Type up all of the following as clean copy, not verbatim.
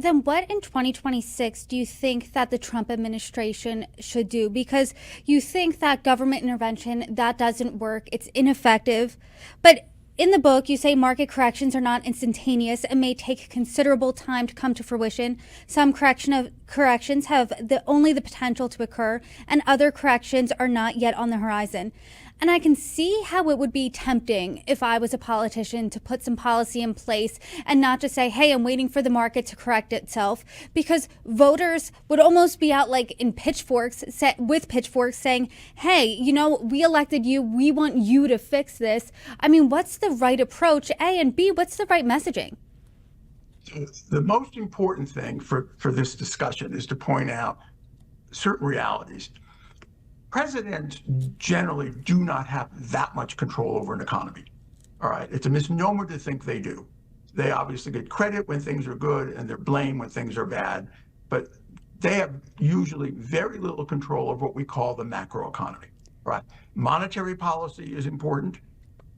then what in 2026 do you think that the Trump administration should do? Because you think that government intervention, that doesn't work, it's ineffective. But in the book, you say market corrections are not instantaneous and may take considerable time to come to fruition. Some corrections have only the potential to occur, and other corrections are not yet on the horizon. And I can see how it would be tempting if I was a politician to put some policy in place and not just say, hey, I'm waiting for the market to correct itself, because voters would almost be out like in pitchforks, with pitchforks saying, hey, we elected you. We want you to fix this. I mean, what's the right approach, A, and B, what's the right messaging? So the most important thing for this discussion is to point out certain realities. Presidents generally do not have that much control over an economy. All right. It's a misnomer to think they do. They obviously get credit when things are good and they're blamed when things are bad, but they have usually very little control over what we call the macroeconomy. Right. Monetary policy is important,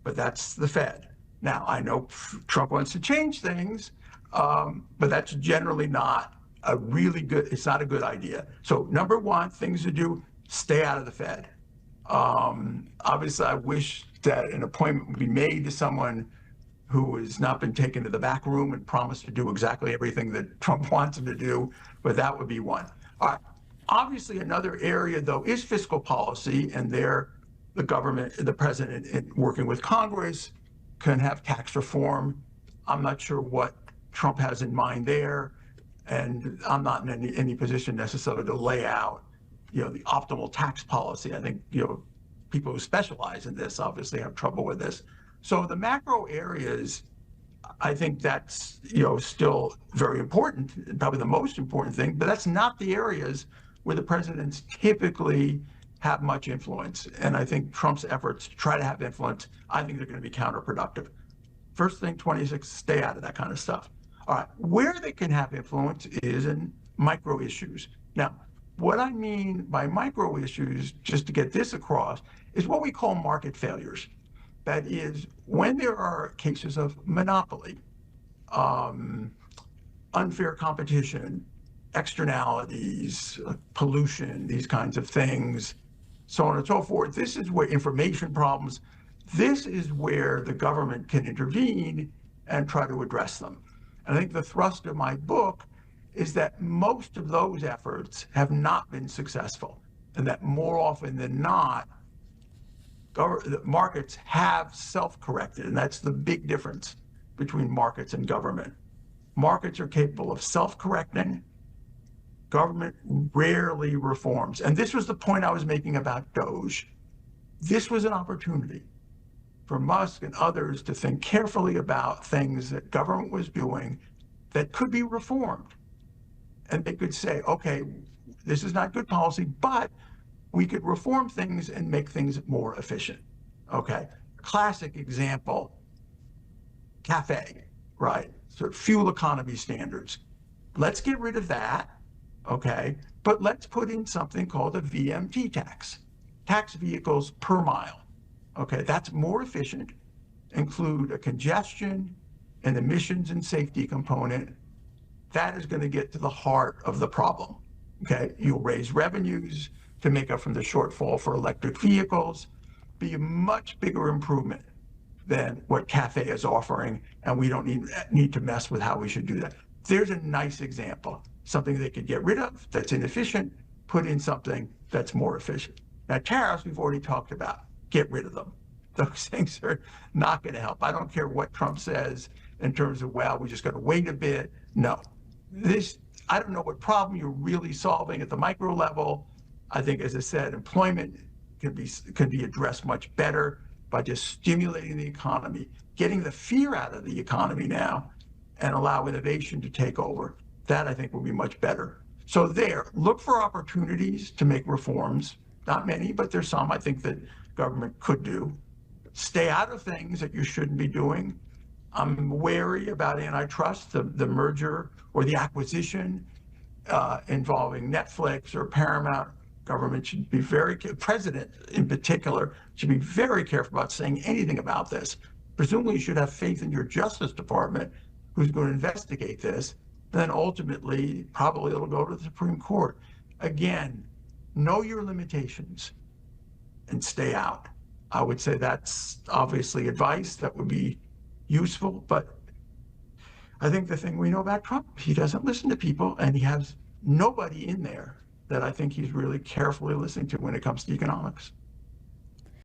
but that's the Fed. Now, I know Trump wants to change things, but that's generally not it's not a good idea. So number one, things to do, stay out of the Fed. Obviously, I wish that an appointment would be made to someone who has not been taken to the back room and promised to do exactly everything that Trump wants him to do, but that would be one. All right. Obviously, another area, though, is fiscal policy, and there the government, the president, working with Congress, can have tax reform. I'm not sure what Trump has in mind there, and I'm not in any position necessarily to lay out the optimal tax policy. I think, people who specialize in this obviously have trouble with this. So the macro areas, I think that's, still very important, probably the most important thing, but that's not the areas where the presidents typically have much influence. And I think Trump's efforts to try to have influence, I think they're going to be counterproductive. First thing, 26, stay out of that kind of stuff. All right, where they can have influence is in micro issues. Now, what I mean by micro issues, just to get this across, is what we call market failures. That is, when there are cases of monopoly, unfair competition, externalities, pollution, these kinds of things, so on and so forth. This is where information problems, this is where the government can intervene and try to address them. And I think the thrust of my book is that most of those efforts have not been successful, and that more often than not, the markets have self-corrected, and that's the big difference between markets and government. Markets are capable of self-correcting. Government rarely reforms. And this was the point I was making about Doge. This was an opportunity for Musk and others to think carefully about things that government was doing that could be reformed. And they could say, okay, this is not good policy, but we could reform things and make things more efficient. Okay, classic example, CAFE, right? So fuel economy standards. Let's get rid of that, okay? But let's put in something called a VMT tax, tax vehicles per mile. Okay, that's more efficient, include a congestion, an emissions and safety component. That is going to get to the heart of the problem. Okay, you'll raise revenues to make up for the shortfall for electric vehicles, be a much bigger improvement than what CAFE is offering, and we don't need to mess with how we should do that. There's a nice example, something they could get rid of that's inefficient, put in something that's more efficient. Now, tariffs, we've already talked about. Get rid of them. Those things are not going to help. I don't care what Trump says in terms of, well, we're just going to wait a bit. No. I don't know what problem you're really solving at the micro level. I think, as I said, employment can be addressed much better by just stimulating the economy, getting the fear out of the economy now, and allow innovation to take over. That, I think, will be much better. So look for opportunities to make reforms. Not many, but there's some I think that government could do. Stay out of things that you shouldn't be doing. I'm wary about antitrust, the merger or the acquisition involving Netflix or Paramount. Government should be president in particular, should be very careful about saying anything about this. Presumably you should have faith in your Justice Department, who's going to investigate this, then ultimately probably it'll go to the Supreme Court. Again, know your limitations and stay out. I would say that's obviously advice that would be useful, but I think the thing we know about Trump, he doesn't listen to people, and he has nobody in there that I think he's really carefully listening to when it comes to economics.